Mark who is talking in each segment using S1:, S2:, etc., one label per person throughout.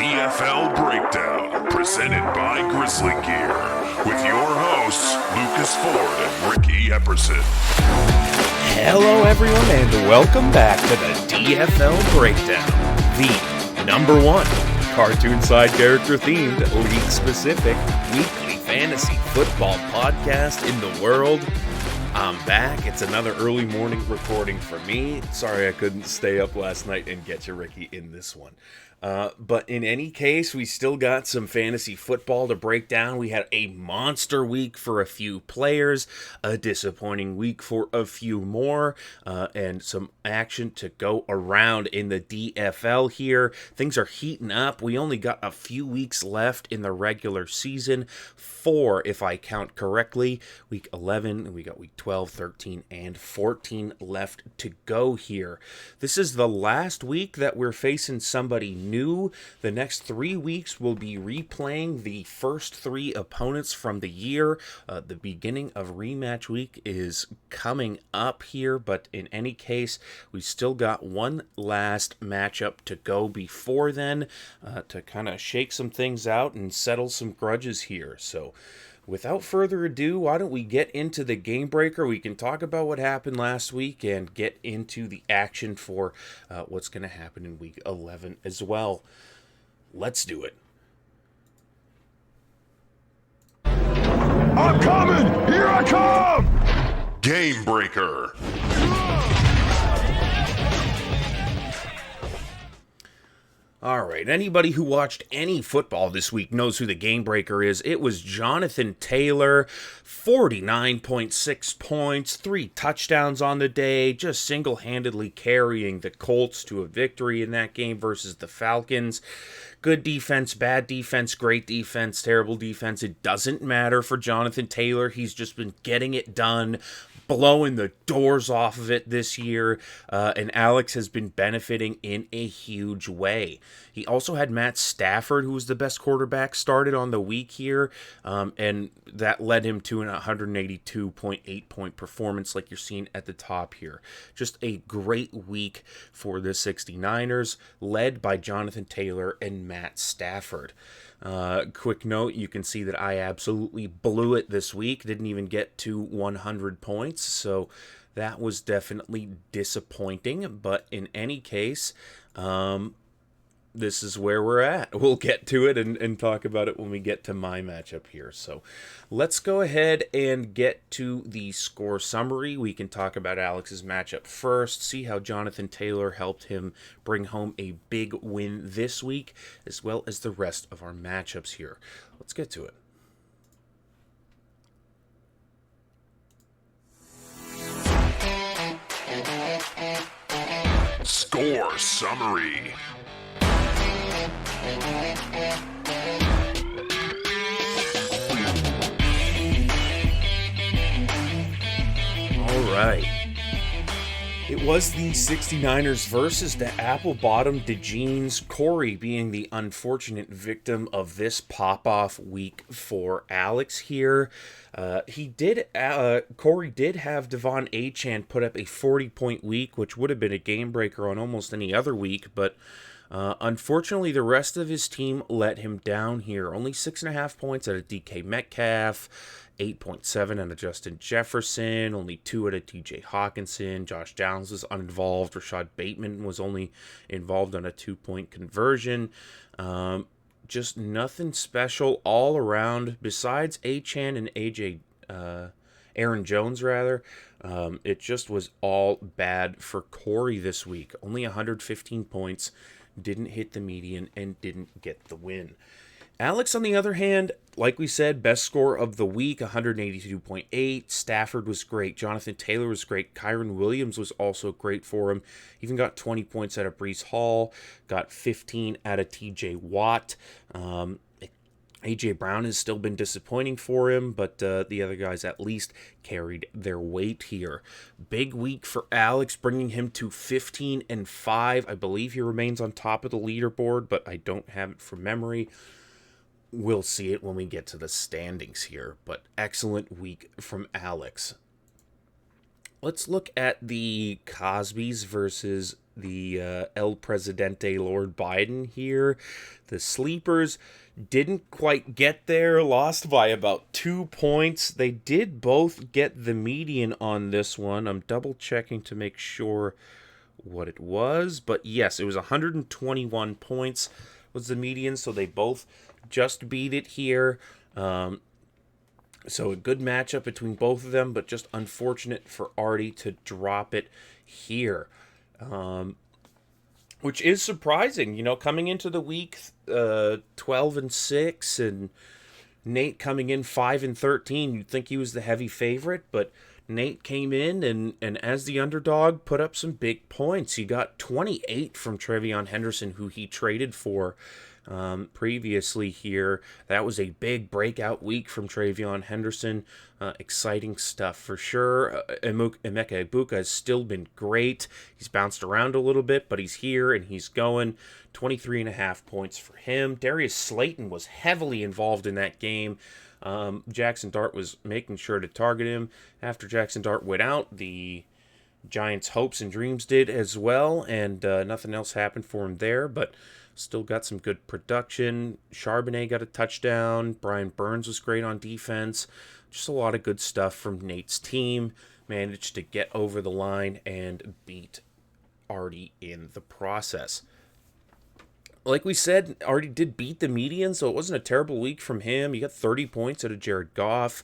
S1: DFL Breakdown, presented by GrizLeeGear, with your hosts, Lucas Ford and Ricky Epperson.
S2: Hello everyone, and welcome back to the DFL Breakdown, the number one cartoon side character themed, league-specific, weekly fantasy football podcast in the world. I'm back. It's another early morning recording for me. Sorry I couldn't stay up last night and get you, Ricky, in this one. But in any case, we still got some fantasy football to break down. We had a monster week for a few players, a disappointing week for a few more, and some action to go around in the DFL here. Things are heating up. We only got a few weeks left in the regular season. 4, if I count correctly. Week 11, we got week 12, 13, and 14 left to go here. This is the last week that we're facing somebody new. The next 3 weeks we'll be replaying the first 3 opponents from the year. The beginning of rematch week is coming up here, but in any case, we still got one last matchup to go before then to kind of shake some things out and settle some grudges here. So without further ado, why don't we get into the game breaker? We can talk about what happened last week and get into the action for what's going to happen in week 11 as well. Let's do it.
S1: I'm coming! Here I come! Game breaker.
S2: All right, anybody who watched any football this week knows who the game breaker is. It was Jonathan Taylor, 49.6 points, 3 touchdowns on the day, just single-handedly carrying the Colts to a victory in that game versus the Falcons. Good defense, bad defense, great defense, terrible defense. It doesn't matter for Jonathan Taylor. He's just been getting it done, blowing the doors off of it this year, and Alex has been benefiting in a huge way. He also had Matt Stafford, who was the best quarterback, started on the week here, and that led him to an 182.8 point performance like you're seeing at the top here. Just a great week for the 69ers, led by Jonathan Taylor and Matt Stafford. Quick note, you can see that I absolutely blew it this week. Didn't even get to 100 points, so that was definitely disappointing. But in any case, this is where we're at. We'll get to it and talk about it when we get to my matchup here. So let's go ahead and get to the score summary. We can talk about Alex's matchup first, see how Jonathan Taylor helped him bring home a big win this week, as well as the rest of our matchups here. Let's get to it.
S1: Score summary.
S2: All right. It was the 69ers versus the apple-bottomed DeJeans, Corey being the unfortunate victim of this pop-off week for Alex here. Corey did have Devon Achane put up a 40-point week, which would have been a game breaker on almost any other week, but unfortunately, the rest of his team let him down here. Only 6.5 points out of DK Metcalf, 8.7 out of Justin Jefferson, only 2 out of TJ Hawkinson. Josh Downs was uninvolved. Rashad Bateman was only involved on a 2-point conversion. Just nothing special all around besides Achane and Aaron Jones, rather. It just was all bad for Corey this week. Only 115 points. Didn't hit the median, and didn't get the win. Alex, on the other hand, like we said, best score of the week, 182.8. Stafford was great. Jonathan Taylor was great. Kyron Williams was also great for him. Even got 20 points out of Breece Hall. Got 15 out of TJ Watt. A.J. Brown has still been disappointing for him, but the other guys at least carried their weight here. Big week for Alex, bringing him to 15-5. I believe he remains on top of the leaderboard, but I don't have it from memory. We'll see it when we get to the standings here, but excellent week from Alex. let's look at the Cosbys versus the El Presidente Lord Biden here. The sleepers didn't quite get there, lost by about 2 points. They did both get the median on this one. I'm double checking to make sure what it was, but yes, it was 121 points was the median, so they both just beat it here. So a good matchup between both of them, but just unfortunate for Artie to drop it here. Which is surprising, coming into the week 12-6 and Nate coming in 5-13. You'd think he was the heavy favorite, but Nate came in and as the underdog put up some big points. He got 28 from Trevion Henderson, who he traded for previously here. That was a big breakout week from Trevion Henderson. Exciting stuff for sure. Emeka Ibuka has still been great. He's bounced around a little bit, but he's here and he's going. 23.5 points for him. Darius Slayton was heavily involved in that game. Jackson Dart was making sure to target him. After Jackson Dart went out, the Giants' hopes and dreams did as well, and nothing else happened for him there, but still got some good production. Charbonnet got a touchdown. Brian Burns was great on defense. Just a lot of good stuff from Nate's team. Managed to get over the line and beat Artie in the process. Like we said, Artie did beat the median, so it wasn't a terrible week from him. He got 30 points out of Jared Goff,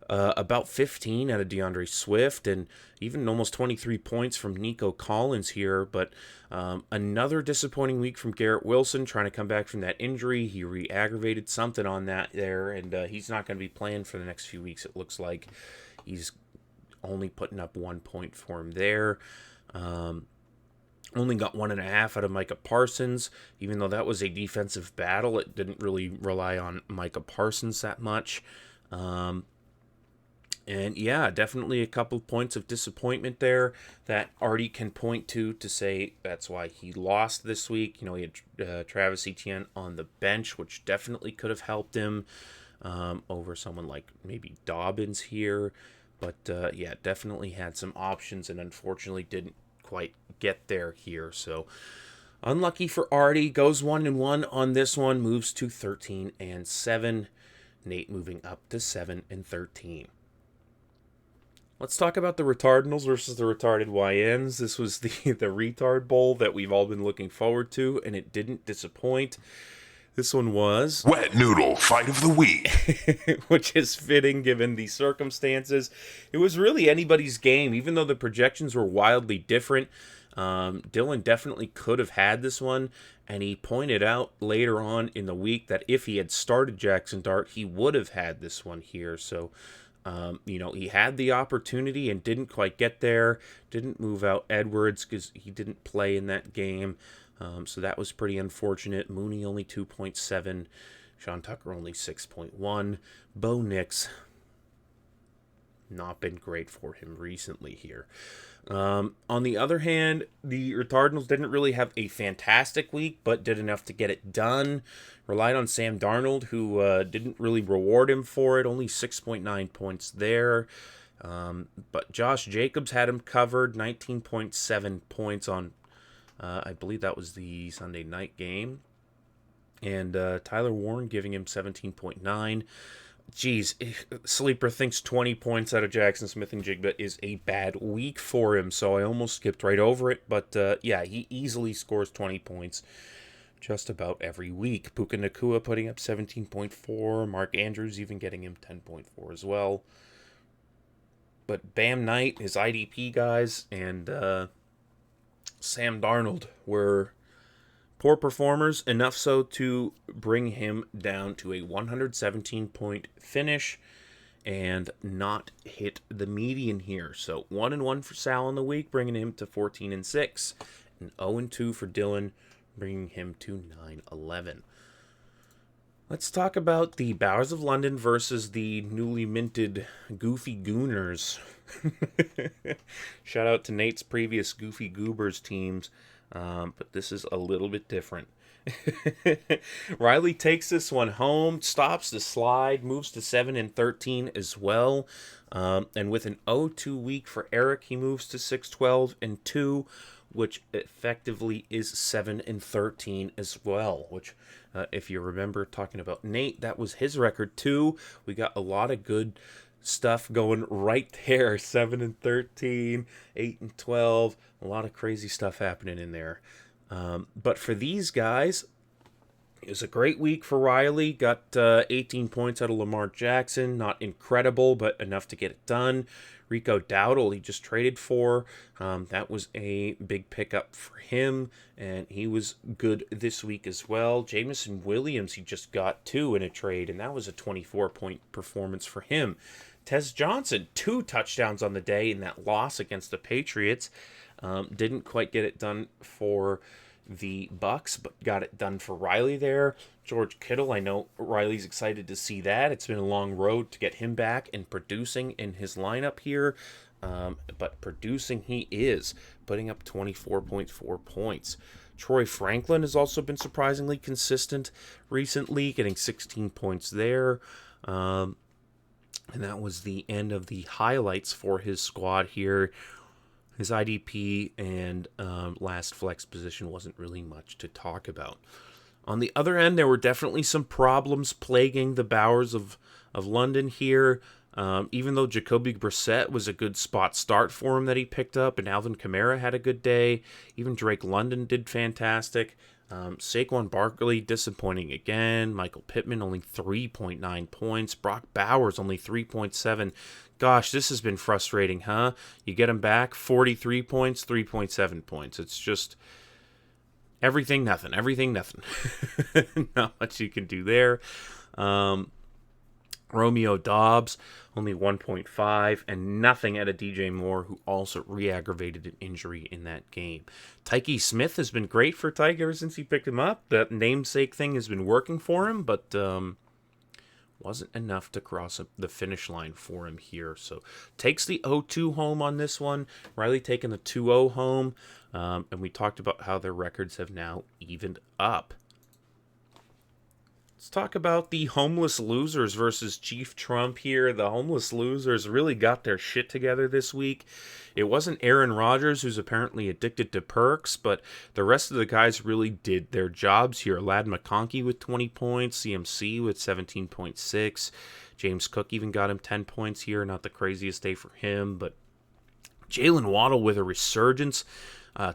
S2: about 15 out of DeAndre Swift, and even almost 23 points from Nico Collins here. But another disappointing week from Garrett Wilson, trying to come back from that injury. He re-aggravated something on that there, and he's not going to be playing for the next few weeks, it looks like. He's only putting up 1 point for him there. Only got 1.5 out of Micah Parsons. Even though that was a defensive battle, it didn't really rely on Micah Parsons that much. And yeah, definitely a couple points of disappointment there that Artie can point to say that's why he lost this week. He had Travis Etienne on the bench, which definitely could have helped him over someone like maybe Dobbins here. But yeah, definitely had some options and unfortunately didn't quite get there here. So unlucky for Artie. Goes 1-1 on this one. Moves to 13-7. Nate moving up to 7-13. Let's talk about the Retardinals versus the Retarded YNs. This was the Retard Bowl that we've all been looking forward to, and it didn't disappoint. This one was
S1: Wet Noodle Fight of the Week,
S2: which is fitting given the circumstances. It was really anybody's game, even though the projections were wildly different. Dylan definitely could have had this one, and he pointed out later on in the week that if he had started Jackson Dart, he would have had this one here. So, he had the opportunity and didn't quite get there. Didn't move out Edwards because he didn't play in that game. So that was pretty unfortunate. Mooney only 2.7. Sean Tucker only 6.1. Bo Nix, not been great for him recently here. On the other hand, the Retardinals didn't really have a fantastic week, but did enough to get it done. Relied on Sam Darnold, who didn't really reward him for it. Only 6.9 points there. But Josh Jacobs had him covered. 19.7 points on I believe that was the Sunday night game. And Tyler Warren giving him 17.9. Geez, Sleeper thinks 20 points out of Jackson Smith and Jigba is a bad week for him, so I almost skipped right over it. But yeah, he easily scores 20 points just about every week. Puka Nacua putting up 17.4. Mark Andrews even getting him 10.4 as well. But Bam Knight, his IDP guys, and Sam Darnold were poor performers, enough so to bring him down to a 117-point finish and not hit the median here. So 1-1 for Sal in the week, bringing him to 14-6, and 0-2 for Dylan, bringing him to 9-11. Let's talk about the Bowers of London versus the newly minted Goofy Gooners. Shout out to Nate's previous Goofy Goobers teams, but this is a little bit different. Riley takes this one home, stops the slide, moves to 7-13 as well. And with an 0-2 week for Eric, he moves to 6-12-2, which effectively is 7-13 as well, which if you remember talking about Nate, that was his record too. We got a lot of good stuff going right there. 7-13, 8-12, a lot of crazy stuff happening in there. But for these guys, it was a great week for Riley. Got 18 points out of Lamar Jackson. Not incredible, but enough to get it done. Rico Dowdle, he just traded for. That was a big pickup for him, and he was good this week as well. Jamison Williams, he just got 2 in a trade, and that was a 24-point performance for him. Tez Johnson, 2 touchdowns on the day in that loss against the Patriots. Didn't quite get it done for the Bucks, but got it done for Riley there. George Kittle, I know Riley's excited to see that. It's been a long road to get him back and producing in his lineup here, but producing he is, putting up 24.4 points. Troy Franklin has also been surprisingly consistent recently, getting 16 points there. And that was the end of the highlights for his squad here. His IDP and last flex position wasn't really much to talk about. On the other end, there were definitely some problems plaguing the Bowers of London here. Even though Jacoby Brissett was a good spot start for him that he picked up, and Alvin Kamara had a good day. Even Drake London did fantastic. Saquon Barkley disappointing again. Michael Pittman only 3.9 points. Brock Bowers only 3.7. Gosh, this has been frustrating, huh? You get him back, 43 points, 3.7 points. It's just everything, nothing. Everything, nothing. Not much you can do there. Romeo Dobbs, only 1.5, and nothing out of DJ Moore, who also re-aggravated an injury in that game. Tyke Smith has been great for Tyke ever since he picked him up. That namesake thing has been working for him, but wasn't enough to cross the finish line for him here. So takes the 0-2 home on this one. Riley taking the 2-0 home, and we talked about how their records have now evened up. Let's talk about the Homeless Losers versus Chief Trump here. The Homeless Losers really got their shit together this week. It wasn't Aaron Rodgers, who's apparently addicted to perks, but the rest of the guys really did their jobs here. Ladd McConkey with 20 points, CMC with 17.6. James Cook even got him 10 points here. Not the craziest day for him, but Jalen Waddle with a resurgence.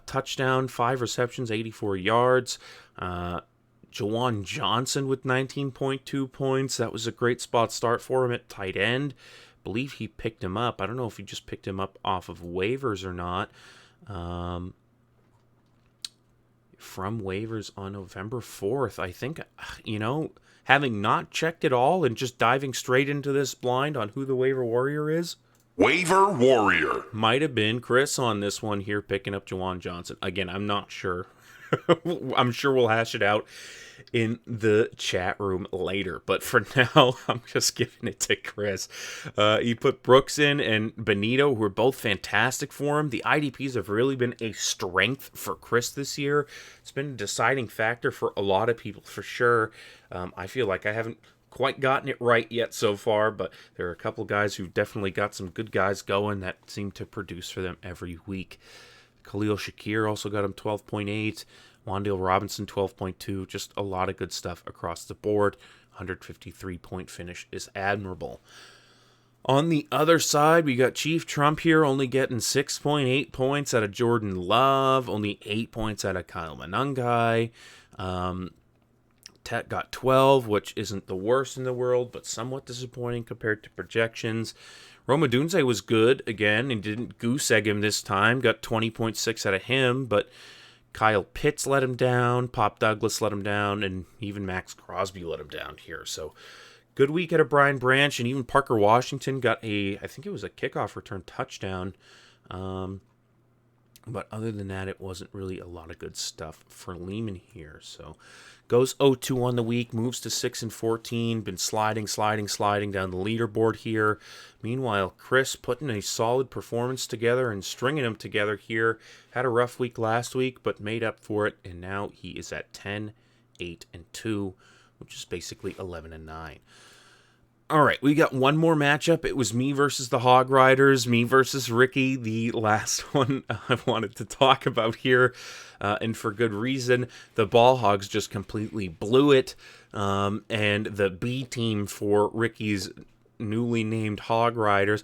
S2: Touchdown, 5 receptions, 84 yards. Jawan Johnson with 19.2 points. That was a great spot start for him at tight end. I believe he picked him up. I don't know if he just picked him up off of waivers or not. From waivers on November 4th. I think, having not checked it all and just diving straight into this blind on who the waiver warrior is.
S1: Waiver Warrior.
S2: Might have been Chris on this one here picking up Jawan Johnson. Again, I'm not sure. I'm sure we'll hash it out in the chat room later, but for now, I'm just giving it to Chris. He put Brooks in and Benito, who are both fantastic for him. The IDPs have really been a strength for Chris this year. It's been a deciding factor for a lot of people, for sure. I feel like I haven't quite gotten it right yet so far, but there are a couple guys who definitely got some good guys going that seem to produce for them every week. Khalil Shakir also got him 12.8. Wan'Dale Robinson 12.2. Just a lot of good stuff across the board. 153-point finish is admirable. On the other side, we got Chief Trump here only getting 6.8 points out of Jordan Love. Only 8 points out of Kyle Monangai. Tet got 12, which isn't the worst in the world, but somewhat disappointing compared to projections. Roma Dunze was good again and didn't goose egg him this time. Got 20.6 out of him, but Kyle Pitts let him down, Pop Douglas let him down, and even Max Crosby let him down here. So good week out of Brian Branch, and even Parker Washington got I think it was a kickoff return touchdown. But other than that, it wasn't really a lot of good stuff for Leemon here. So goes 0-2 on the week, moves to 6-14, been sliding down the leaderboard here. Meanwhile, Chris putting a solid performance together and stringing them together here. Had a rough week last week, but made up for it, and now he is at 10-8-2, which is basically 11-9. All right, we got one more matchup. It was me versus the Hog Riders, me versus Ricky, the last one I wanted to talk about here, and for good reason. The Ballhogs just completely blew it, and the B team for Ricky's newly named Hog Riders,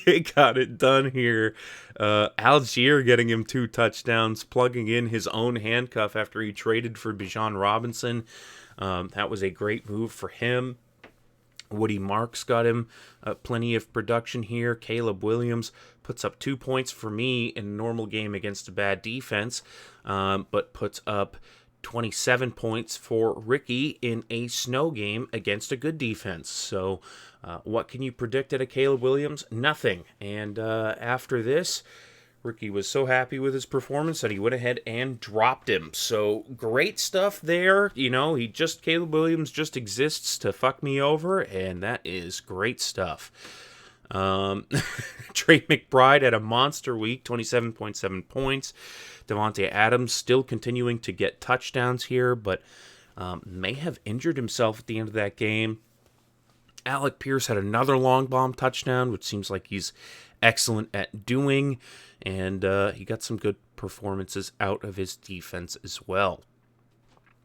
S2: they got it done here. Algier getting him 2 touchdowns, plugging in his own handcuff after he traded for Bijan Robinson. That was a great move for him. Woody Marks got him plenty of production here. Caleb Williams puts up 2 points for me in a normal game against a bad defense, but puts up 27 points for Ricky in a snow game against a good defense. So what can you predict out of Caleb Williams? Nothing. And after this, Ricky was so happy with his performance that he went ahead and dropped him. So great stuff there. You know, Caleb Williams just exists to fuck me over, and that is great stuff. Trey McBride had a monster week, 27.7 points. Devontae Adams still continuing to get touchdowns here, but may have injured himself at the end of that game. Alec Pierce had another long bomb touchdown, which seems like he's excellent at doing, and he got some good performances out of his defense as well.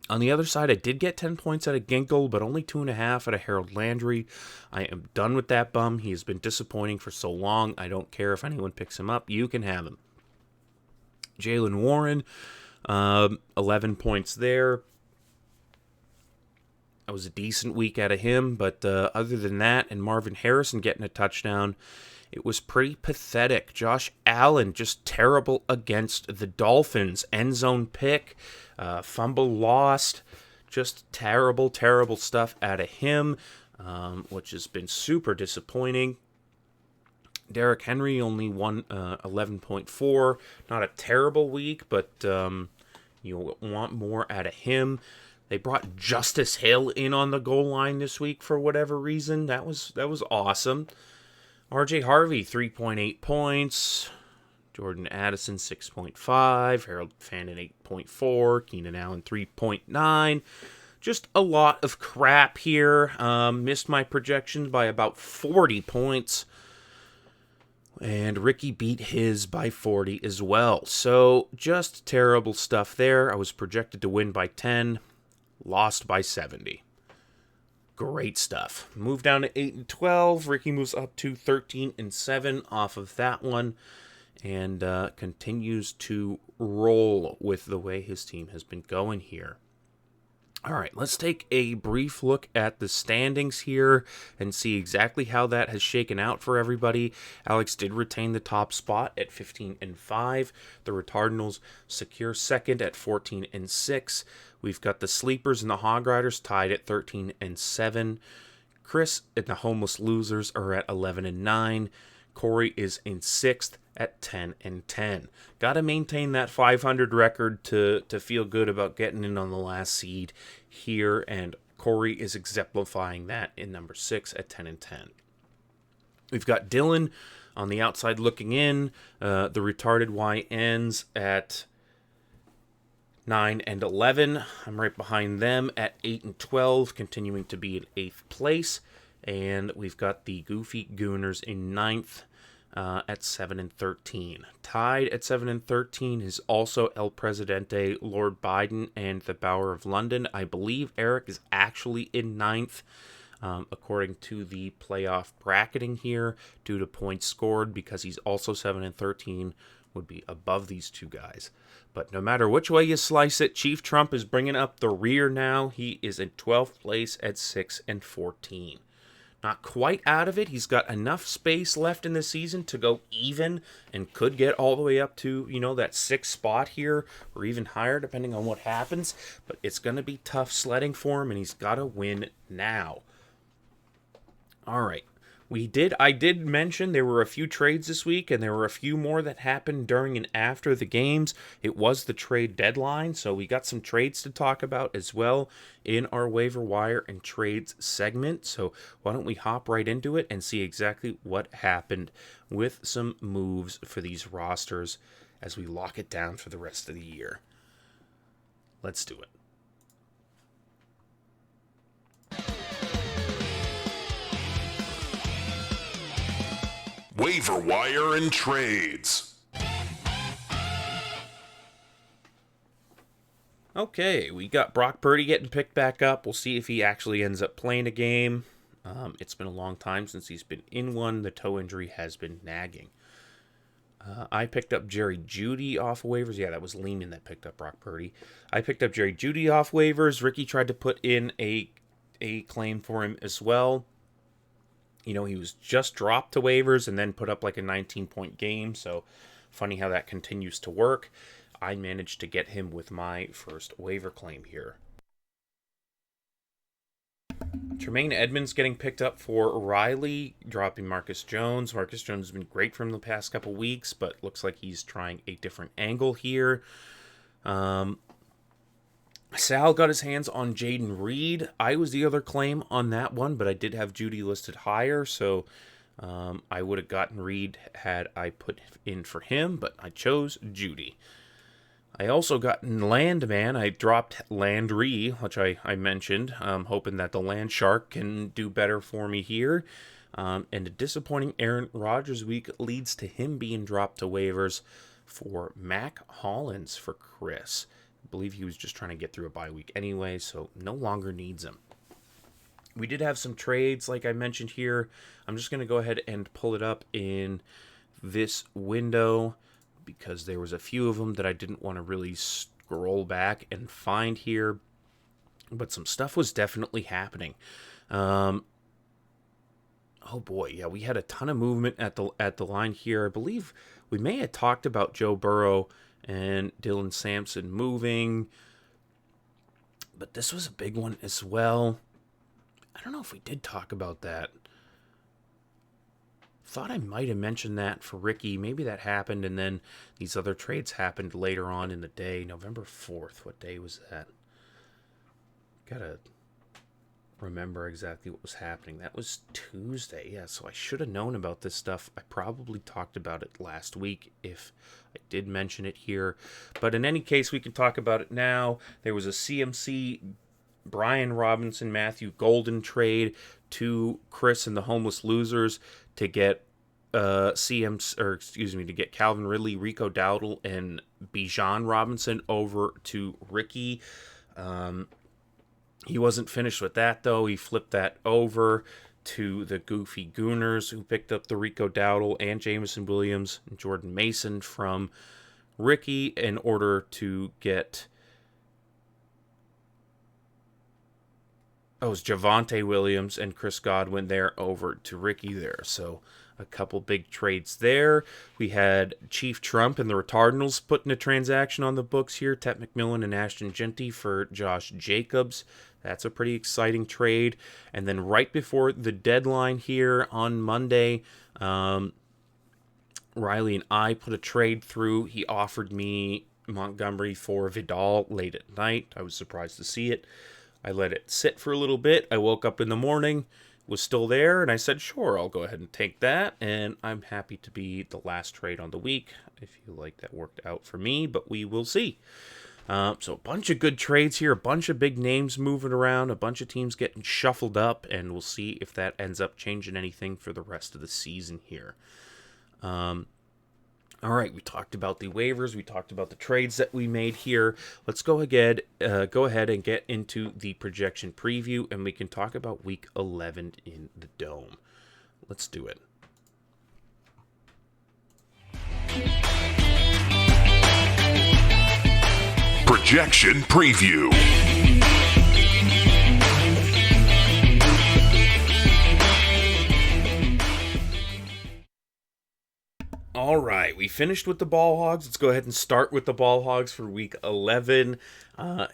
S2: On the other side, I did get 10 points out of Ginkle, but only 2.5 out of Harold Landry. I am done with that bum. He has been disappointing for so long. I don't care if anyone picks him up. You can have him. Jalen Warren, 11 points there. That was a decent week out of him, but other than that, and Marvin Harrison getting a touchdown, it was pretty pathetic. Josh Allen just terrible against the Dolphins. End zone pick, fumble lost, just terrible stuff out of him, which has been super disappointing. Derrick Henry only won 11.4. Not a terrible week, but you want more out of him. They brought Justice Hill in on the goal line this week for whatever reason. That was awesome. RJ Harvey, 3.8 points. Jordan Addison, 6.5. Harold Fannin, 8.4. Keenan Allen, 3.9. Just a lot of crap here. Missed my projections by about 40 points. And Ricky beat his by 40 as well. So just terrible stuff there. I was projected to win by 10. Lost by 70. Great stuff. Move down to 8-12. Ricky moves up to 13-7 off of that one. And continues to roll with the way his team has been going here. All right, let's take a brief look at the standings here and see exactly how that has shaken out for everybody. Alex did retain the top spot at 15-5. The Retardinals secure second at 14-6. We've got the Sleepers and the Hog Riders tied at 13-7. Chris and the Homeless Losers are at 11-9. Corey is in sixth at 10-10. Got to maintain that 500 record to feel good about getting in on the last seed here, and Corey is exemplifying that in number 6 at 10-10. We've got Dylan on the outside looking in, the retarded YNs at 9-11. I'm right behind them at 8-12, continuing to be in 8th place. And we've got the Goofy Gooners in 9th at 7-13. Tied at 7-13 is also El Presidente, Lord Biden, and the Bower of London. I believe Eric is actually in 9th, according to the playoff bracketing here, due to points scored, because he's also 7-13, would be above these two guys. But no matter which way you slice it, Chief Trump is bringing up the rear now. He is in 12th place at 6-14. Not quite out of it. He's got enough space left in the season to go even and could get all the way up to, that 6th spot here or even higher depending on what happens. But it's going to be tough sledding for him, and he's got to win now. All right. I did mention there were a few trades this week, and there were a few more that happened during and after the games. It was the trade deadline, so we got some trades to talk about as well in our waiver wire and trades segment. So why don't we hop right into it and see exactly what happened with some moves for these rosters as we lock it down for the rest of the year. Let's do it.
S1: Waiver wire and trades.
S2: Okay, we got Brock Purdy getting picked back up. We'll see if he actually ends up playing a game. It's been a long time since he's been in one. The toe injury has been nagging. I picked up Jerry Jeudy off waivers. Yeah, that was Leemon that picked up Brock Purdy. I picked up Jerry Jeudy off waivers. Ricky tried to put in a claim for him as well. You know, he was just dropped to waivers and then put up like a 19-point game. So, funny how that continues to work. I managed to get him with my first waiver claim here. Tremaine Edmonds getting picked up for Riley, dropping Marcus Jones. Marcus Jones has been great for him the past couple weeks, but looks like he's trying a different angle here. Sal got his hands on Jaden Reed. I was the other claim on that one, but I did have Jeudy listed higher, so I would have gotten Reed had I put in for him, but I chose Jeudy. I also got Landman. I dropped Landry, which I mentioned, hoping that the Land Shark can do better for me here. And a disappointing Aaron Rodgers week leads to him being dropped to waivers for Mac Hollins for Chris. I believe he was just trying to get through a bye week anyway, so no longer needs him. We did have some trades, like I mentioned here. I'm just going to go ahead and pull it up in this window because there was a few of them that I didn't want to really scroll back and find here. But some stuff was definitely happening. Oh boy, yeah, we had a ton of movement at the line here. I believe we may have talked about Joe Burrow and Dylan Sampson moving, but this was a big one as well. I don't know if we did talk about that. Thought I might have mentioned that for Ricky. Maybe that happened, and then these other trades happened later on in the day. November 4th. What day was that? Gotta remember exactly what was happening. That was Tuesday. Yeah, so I should have known about this stuff. I probably talked about it last week if I did mention it here. But in any case, we can talk about it now. There was a CMC Brian Robinson, Matthew Golden trade to Chris and the Homeless Losers to get to get Calvin Ridley, Rico Dowdle, and Bijan Robinson over to Ricky. He wasn't finished with that, though. He flipped that over to the Goofy Gooners, who picked up the Rico Dowdle and Jameson Williams and Jordan Mason from Ricky in order to get... Oh, it was Javonte Williams and Chris Godwin there over to Ricky there. So a couple big trades there. We had Chief Trump and the Retardinals putting a transaction on the books here. Tet McMillan and Ashton Genty for Josh Jacobs. That's a pretty exciting trade. And then right before the deadline here on Monday, Riley and I put a trade through. He offered me Montgomery for Vidal late at night. I was surprised to see it. I let it sit for a little bit. I woke up in the morning, was still there, and I said, sure, I'll go ahead and take that. And I'm happy to be the last trade on the week. I feel like that worked out for me, but we will see. So a bunch of good trades here, a bunch of big names moving around, a bunch of teams getting shuffled up, and we'll see if that ends up changing anything for the rest of the season here. All right, we talked about the waivers. We talked about the trades that we made here. Let's go ahead and get into the projection preview, and we can talk about Week 11 in the Dome. Let's do it.
S1: Projection preview.
S2: All right, we finished with the Ballhogs. Let's go ahead and start with the Ballhogs for Week 11.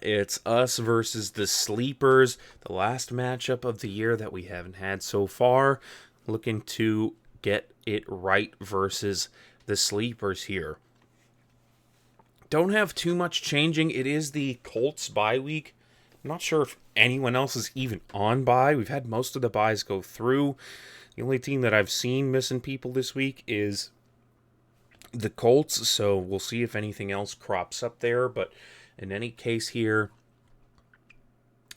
S2: It's us versus the Sleepers, the last matchup of the year that we haven't had so far. looking to get it right versus the sleepers here. Don't have too much changing. It is the Colts bye week. I'm not sure if anyone else is even on bye. We've had most of the byes go through. The only team that I've seen missing people this week is the Colts, so we'll see if anything else crops up there. But in any case here,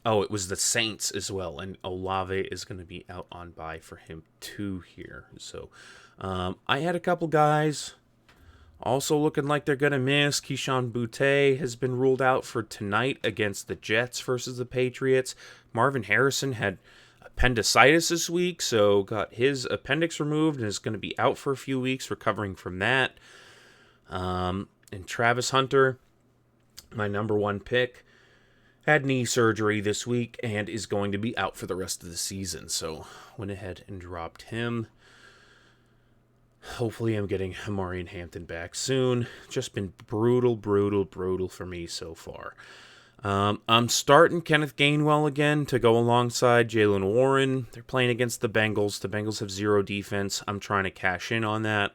S2: it was the Saints as well, and Olave is going to be out on bye for him too here. So I had a couple guys also looking like they're going to miss. Keyshawn Boutte has been ruled out for tonight against the Jets versus the Patriots. Marvin Harrison had appendicitis this week, so got his appendix removed and is going to be out for a few weeks recovering from that. And Travis Hunter, my number one pick, had knee surgery this week and is going to be out for the rest of the season. So went ahead and dropped him. Hopefully I'm getting Amari and Hampton back soon. Just been brutal for me so far. I'm starting Kenneth Gainwell again to go alongside Jaylen Warren. They're playing against the Bengals. The Bengals have 0 defense. I'm trying to cash in on that.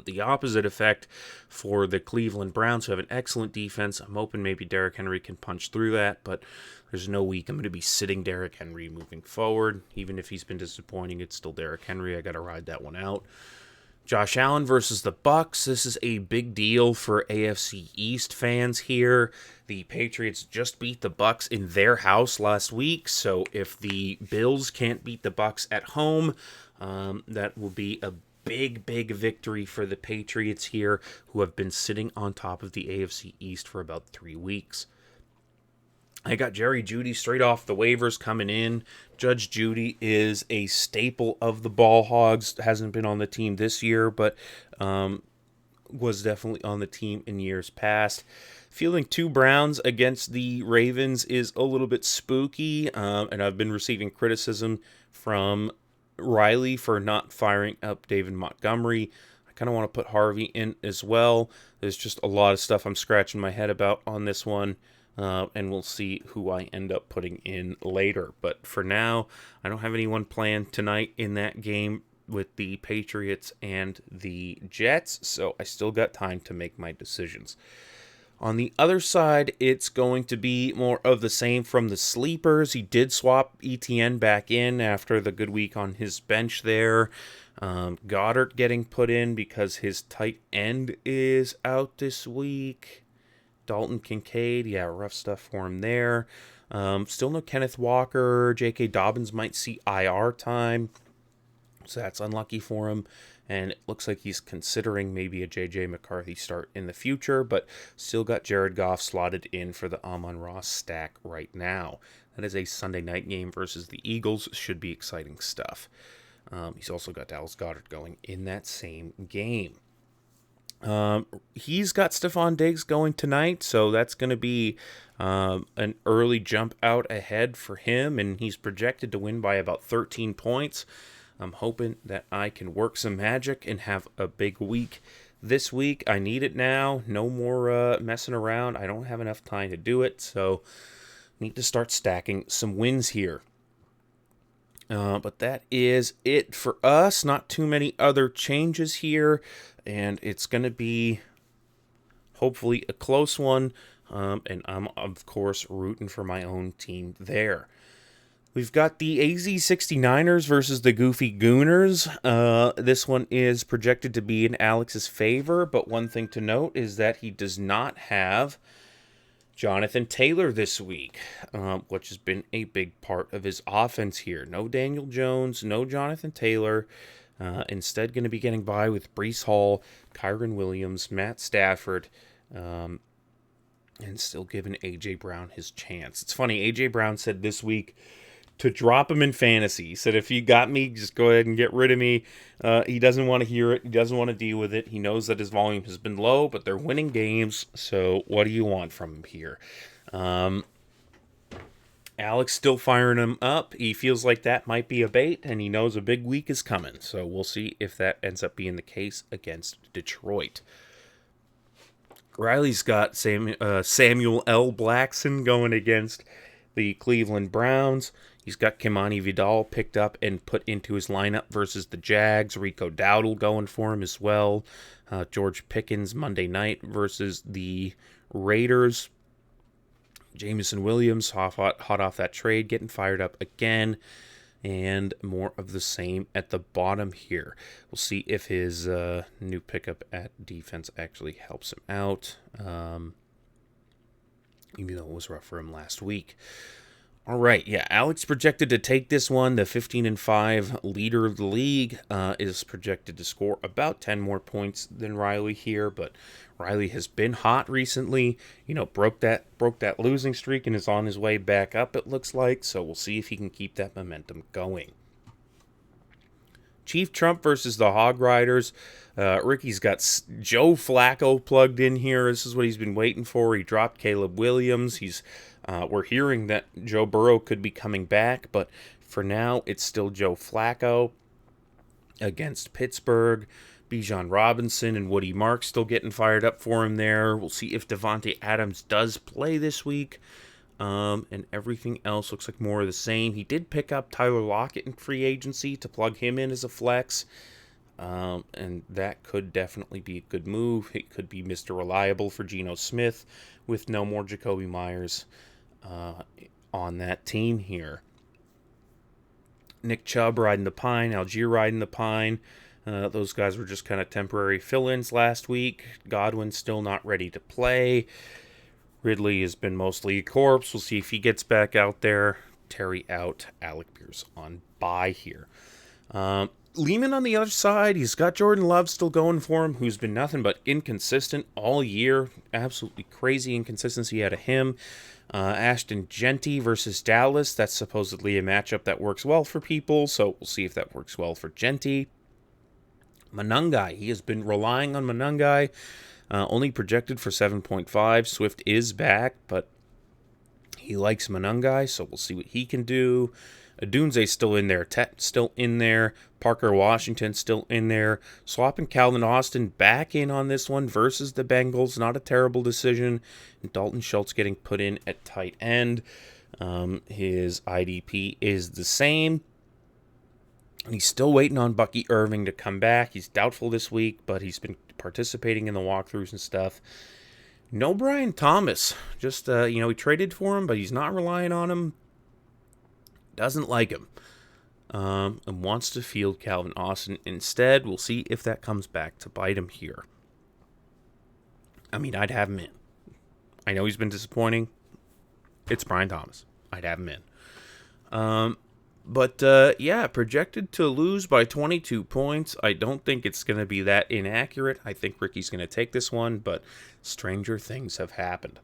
S2: The opposite effect for the Cleveland Browns, who have an excellent defense. I'm hoping maybe Derrick Henry can punch through that, but there's no week I'm going to be sitting Derrick Henry moving forward. Even if he's been disappointing, it's still Derrick Henry. I got to ride that one out. Josh Allen versus the Bucs. This is a big deal for AFC East fans here. The Patriots just beat the Bucs in their house last week, so if the Bills can't beat the Bucs at home, that will be a big victory for the Patriots here, who have been sitting on top of the AFC East for about 3 weeks. I got Jerry Jeudy straight off the waivers coming in. Judge Jeudy is a staple of the Ballhogs. Hasn't been on the team this year, but was definitely on the team in years past. Fielding 2 Browns against the Ravens is a little bit spooky, and I've been receiving criticism from Riley for not firing up David Montgomery. I kind of want to put Harvey in as well. There's just a lot of stuff I'm scratching my head about on this one. And we'll see who I end up putting in later. But for now, I don't have anyone planned tonight in that game with the Patriots and the Jets, so I still got time to make my decisions. On the other side, it's going to be more of the same from the sleepers. He did swap ETN back in after the good week on his bench there. Goddard getting put in because his tight end is out this week. Dalton Kincaid, rough stuff for him there. Still no Kenneth Walker. J.K. Dobbins might see IR time, so that's unlucky for him. And it looks like he's considering maybe a J.J. McCarthy start in the future, but still got Jared Goff slotted in for the Amon-Ra stack right now. That is a Sunday night game versus the Eagles. Should be exciting stuff. He's also got Dallas Goedert going in that same game. He's got Stephon Diggs going tonight, so that's going to be an early jump out ahead for him, and he's projected to win by about 13 points. I'm hoping that I can work some magic and have a big week this week. I need it now. No more messing around. I don't have enough time to do it, so need to start stacking some wins here. But that is it for us. Not too many other changes here. And it's going to be hopefully a close one. And I'm, of course, rooting for my own team there. We've got the AZ 69ers versus the Goofy Gooners. This one is projected to be in Alex's favor. But one thing to note is that he does not have Jonathan Taylor this week, which has been a big part of his offense here. No Daniel Jones, no Jonathan Taylor. Instead going to be getting by with Breece Hall, Kyron Williams, Matt Stafford, and still giving A.J. Brown his chance. It's funny, A.J. Brown said this week to drop him in fantasy. He said, if you got me, just go ahead and get rid of me. He doesn't want to hear it. He doesn't want to deal with it. He knows that his volume has been low, but they're winning games, so what do you want from him here? Alex still firing him up. He feels like that might be a bait, and he knows a big week is coming. So we'll see if that ends up being the case against Detroit. Riley's got Samuel L. Blackson going against the Cleveland Browns. He's got Kimani Vidal picked up and put into his lineup versus the Jags. Rico Dowdle going for him as well. George Pickens Monday night versus the Raiders. Jameson Williams, hot off that trade, getting fired up again. And more of the same at the bottom here. We'll see if his new pickup at defense actually helps him out. Even though it was rough for him last week. All right, yeah, Alex projected to take this one. The 15-5 leader of the league is projected to score about 10 more points than Riley here, but Riley has been hot recently. Broke that losing streak and is on his way back up, it looks like. So we'll see if he can keep that momentum going. Chief Trump versus the Hog Riders. Ricky's got Joe Flacco plugged in here. This is what he's been waiting for. He dropped Caleb Williams. We're hearing that Joe Burrow could be coming back, but for now, it's still Joe Flacco against Pittsburgh. Bijan Robinson and Woody Marks still getting fired up for him there. We'll see if Devontae Adams does play this week. And everything else looks like more of the same. He did pick up Tyler Lockett in free agency to plug him in as a flex. And that could definitely be a good move. It could be Mr. Reliable for Geno Smith with no more Jacoby Myers on that team here. Nick Chubb riding the pine. Algier riding the pine. Those guys were just kind of temporary fill-ins last week. Godwin's still not ready to play. Ridley has been mostly a corpse. We'll see if he gets back out there. Terry out. Alec Pierce on bye here. Leemon on the other side. He's got Jordan Love still going for him, who's been nothing but inconsistent all year. Absolutely crazy inconsistency out of him. Ashton Genty versus Dallas. That's supposedly a matchup that works well for people, so we'll see if that works well for Genty. Manungai. He has been relying on Manungai. Only projected for 7.5. Swift is back, but he likes Manungai, so we'll see what he can do. Adunze's still in there. Tet still in there. Parker Washington still in there. Swapping Calvin Austin back in on this one versus the Bengals. Not a terrible decision. And Dalton Schultz getting put in at tight end. His IDP is the same. And he's still waiting on Bucky Irving to come back. He's doubtful this week, but he's been participating in the walkthroughs and stuff. No Brian Thomas. Just, he traded for him, but he's not relying on him. Doesn't like him. And wants to field Calvin Austin instead. We'll see if that comes back to bite him here. I mean, I'd have him in. I know he's been disappointing. It's Brian Thomas. I'd have him in. But projected to lose by 22 points. I don't think it's going to be that inaccurate. I think Ricky's going to take this one, but stranger things have happened.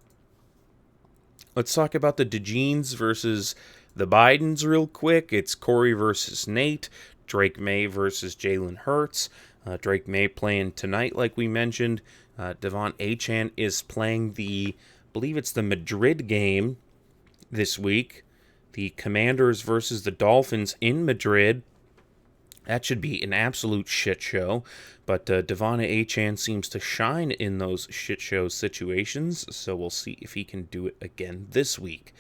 S2: Let's talk about the DeJeans versus the Bidens real quick. It's Corey versus Nate. Drake May versus Jalen Hurts. Drake May playing tonight, like we mentioned. Devon Achane is playing I believe it's the Madrid game this week. The Commanders versus the Dolphins in Madrid. That should be an absolute shit show. But Devon Achane seems to shine in those shit show situations. So we'll see if he can do it again this week.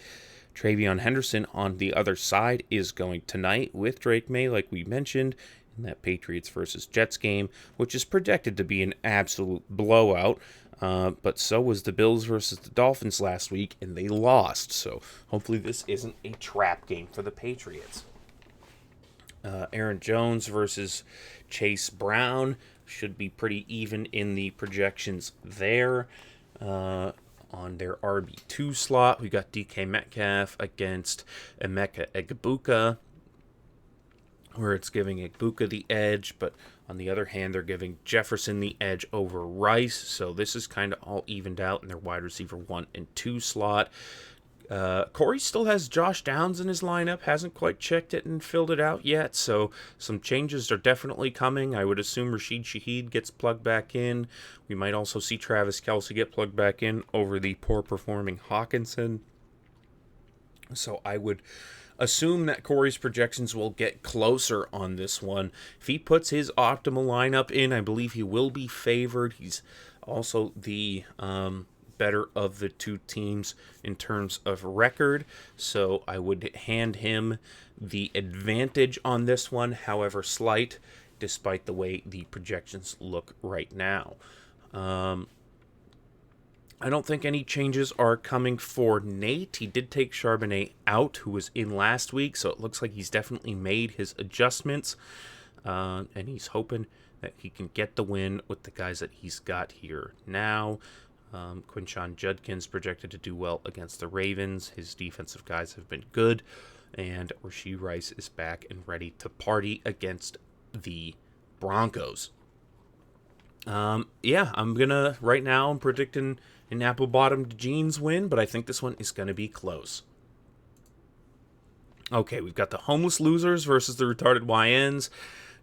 S2: Travion Henderson on the other side is going tonight with Drake May, like we mentioned, in that Patriots versus Jets game, which is projected to be an absolute blowout. But so was the Bills versus the Dolphins last week, and they lost. So hopefully this isn't a trap game for the Patriots. Aaron Jones versus Chase Brown should be pretty even in the projections there. On their RB2 slot, we got DK Metcalf against Emeka Egbuka, where it's giving Egbuka the edge, but on the other hand, they're giving Jefferson the edge over Rice. So this is kind of all evened out in their wide receiver 1 and 2 slot. Corey still has Josh Downs in his lineup, hasn't quite checked it and filled it out yet, so some changes are definitely coming. I would assume Rashid Shaheed gets plugged back in. We might also see Travis Kelce get plugged back in over the poor-performing Hawkinson. So I would assume that Corey's projections will get closer on this one. If he puts his optimal lineup in, I believe he will be favored. He's also the better of the two teams in terms of record, so I would hand him the advantage on this one, however slight, despite the way the projections look right now. I don't think any changes are coming for Nate. He did take Charbonnet out, who was in last week, so it looks like he's definitely made his adjustments, and he's hoping that he can get the win with the guys that he's got here now. Quinshon Judkins projected to do well against the Ravens. His defensive guys have been good, and Rashee Rice is back and ready to party against the Broncos. I'm predicting an apple-bottomed jeans win, but I think this one is going to be close. Okay, we've got the homeless losers versus the retarded YNs.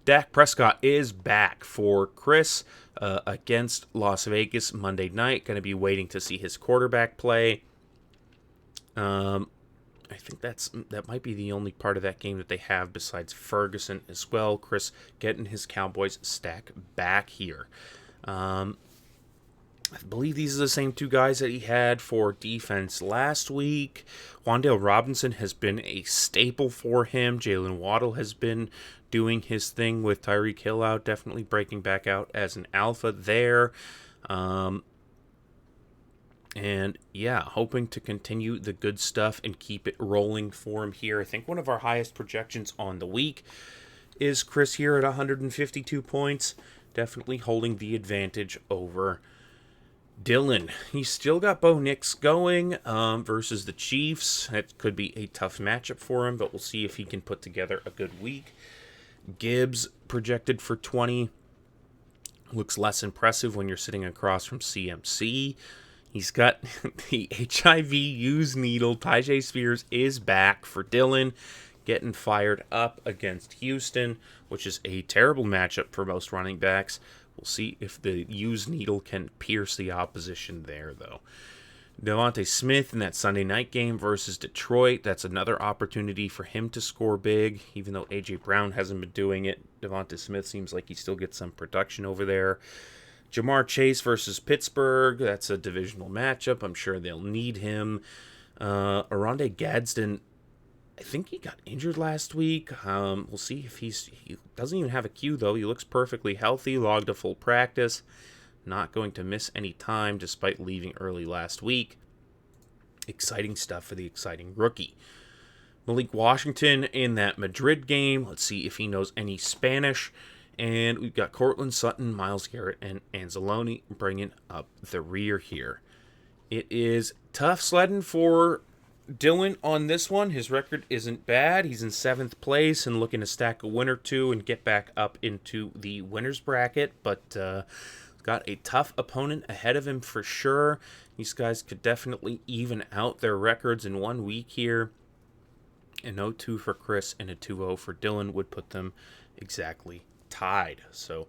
S2: Dak Prescott is back for Chris against Las Vegas Monday night. Going to be waiting to see his quarterback play. I think that might be the only part of that game that they have besides Ferguson as well. Chris getting his Cowboys stack back here. I believe these are the same two guys that he had for defense last week. Wan'Dale Robinson has been a staple for him. Jalen Waddle has been doing his thing with Tyreek Hill out, definitely breaking back out as an alpha there. Hoping to continue the good stuff and keep it rolling for him here. I think one of our highest projections on the week is Chris here at 152 points. Definitely holding the advantage over Dylan. He's still got Bo Nix going versus the Chiefs. That could be a tough matchup for him, but we'll see if he can put together a good week. Gibbs projected for 20. Looks less impressive when you're sitting across from CMC. He's got the HIV used needle. Tyjae Spears is back for Dylan, getting fired up against Houston, which is a terrible matchup for most running backs. We'll see if the used needle can pierce the opposition there, though. Devontae Smith in that Sunday night game versus Detroit. That's another opportunity for him to score big. Even though A.J. Brown hasn't been doing it, Devontae Smith seems like he still gets some production over there. Jamar Chase versus Pittsburgh. That's a divisional matchup. I'm sure they'll need him. Oronde Gadsden, I think he got injured last week. We'll see if he doesn't even have a Q, though. He looks perfectly healthy, logged a full practice. Not going to miss any time despite leaving early last week. Exciting stuff for the exciting rookie. Malik Washington in that Madrid game. Let's see if he knows any Spanish. And we've got Cortland Sutton, Myles Garrett, and Anzalone bringing up the rear here. It is tough sledding for Dylan on this one. His record isn't bad. He's in 7th place and looking to stack a win or two and get back up into the winner's bracket. But got a tough opponent ahead of him for sure. These guys could definitely even out their records in 1 week here. An 0-2 for Chris and a 2-0 for Dylan would put them exactly tied. So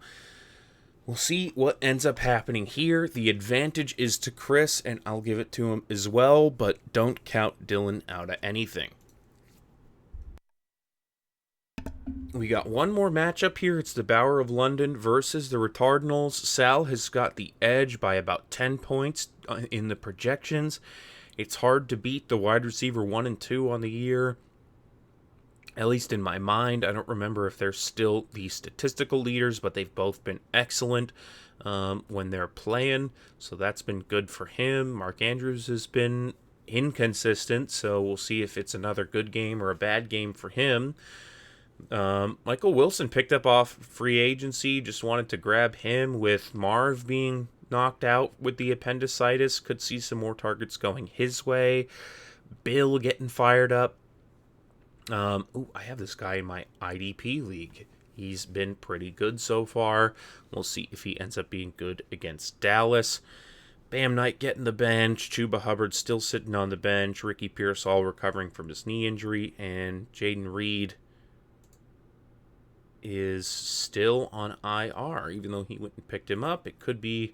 S2: we'll see what ends up happening here. The advantage is to Chris, and I'll give it to him as well, but don't count Dylan out of anything. We got one more matchup here. It's the Bower of London versus the Retardinals. Sal has got the edge by about 10 points in the projections. It's hard to beat the wide receiver 1 and 2 on the year. At least in my mind, I don't remember if they're still the statistical leaders, but they've both been excellent when they're playing. So that's been good for him. Mark Andrews has been inconsistent, so we'll see if it's another good game or a bad game for him. Michael Wilson picked up off free agency. Just wanted to grab him with Marv being knocked out with the appendicitis. Could see some more targets going his way. Bill getting fired up. I have this guy in my IDP league. He's been pretty good so far. We'll see if he ends up being good against Dallas. Bam Knight getting the bench. Chuba Hubbard still sitting on the bench. Ricky Pearsall recovering from his knee injury. And Jaden Reed is still on IR. Even though he went and picked him up, it could be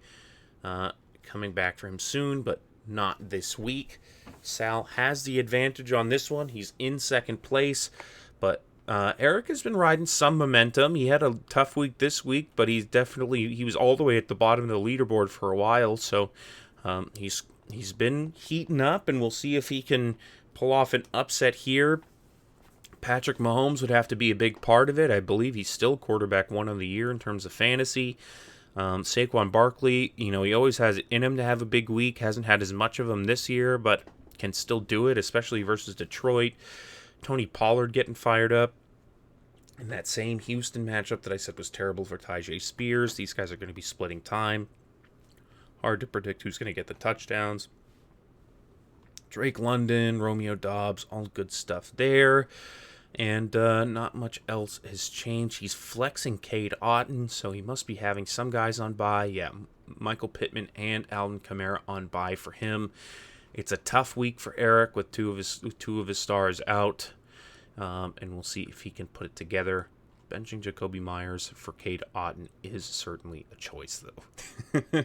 S2: coming back for him soon, but not this week. Sal has the advantage on this one. He's in 2nd place, but Eric has been riding some momentum. He had a tough week this week, but he was all the way at the bottom of the leaderboard for a while, so he's he's been heating up, and we'll see if he can pull off an upset here. Patrick Mahomes would have to be a big part of it. I believe he's still quarterback 1 of the year in terms of fantasy. Saquon Barkley, he always has it in him to have a big week. Hasn't had as much of them this year, but can still do it, especially versus Detroit. Tony Pollard getting fired up. In that same Houston matchup that I said was terrible for Tyjae Spears, these guys are going to be splitting time. Hard to predict who's going to get the touchdowns. Drake London, Romeo Doubs, all good stuff there. And not much else has changed. He's flexing Cade Otton, so he must be having some guys on bye. Yeah, Michael Pittman and Alvin Kamara on bye for him. It's a tough week for Eric with two of his stars out. And we'll see if he can put it together. Benching Jacoby Myers for Cade Otton is certainly a choice, though.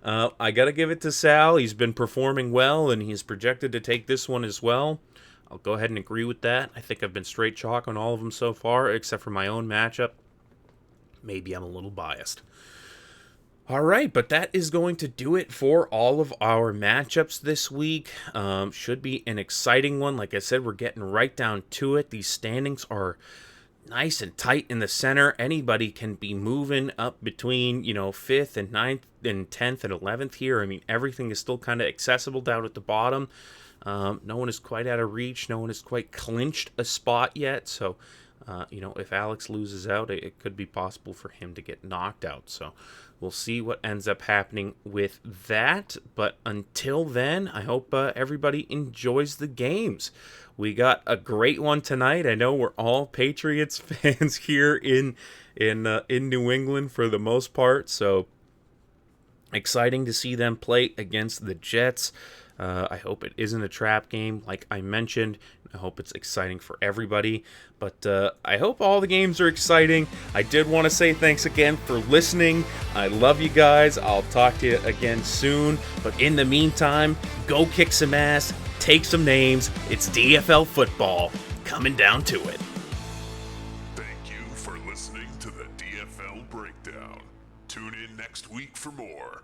S2: I got to give it to Sal. He's been performing well, and he's projected to take this one as well. I'll go ahead and agree with that. I think I've been straight chalk on all of them so far, except for my own matchup. Maybe I'm a little biased. All right, but that is going to do it for all of our matchups this week. Should be an exciting one. Like I said, we're getting right down to it. These standings are nice and tight in the center. Anybody can be moving up between, 5th and 9th and 10th and 11th here. I mean, everything is still kind of accessible down at the bottom. No one is quite out of reach. No one has quite clinched a spot yet. So, if Alex loses out, it could be possible for him to get knocked out. So we'll see what ends up happening with that. But until then, I hope everybody enjoys the games. We got a great one tonight. I know we're all Patriots fans here in New England for the most part. So exciting to see them play against the Jets. I hope it isn't a trap game, like I mentioned. I hope it's exciting for everybody. But I hope all the games are exciting. I did want to say thanks again for listening. I love you guys. I'll talk to you again soon. But in the meantime, go kick some ass, take some names. It's DFL football coming down to it.
S1: Thank you for listening to the DFL Breakdown. Tune in next week for more.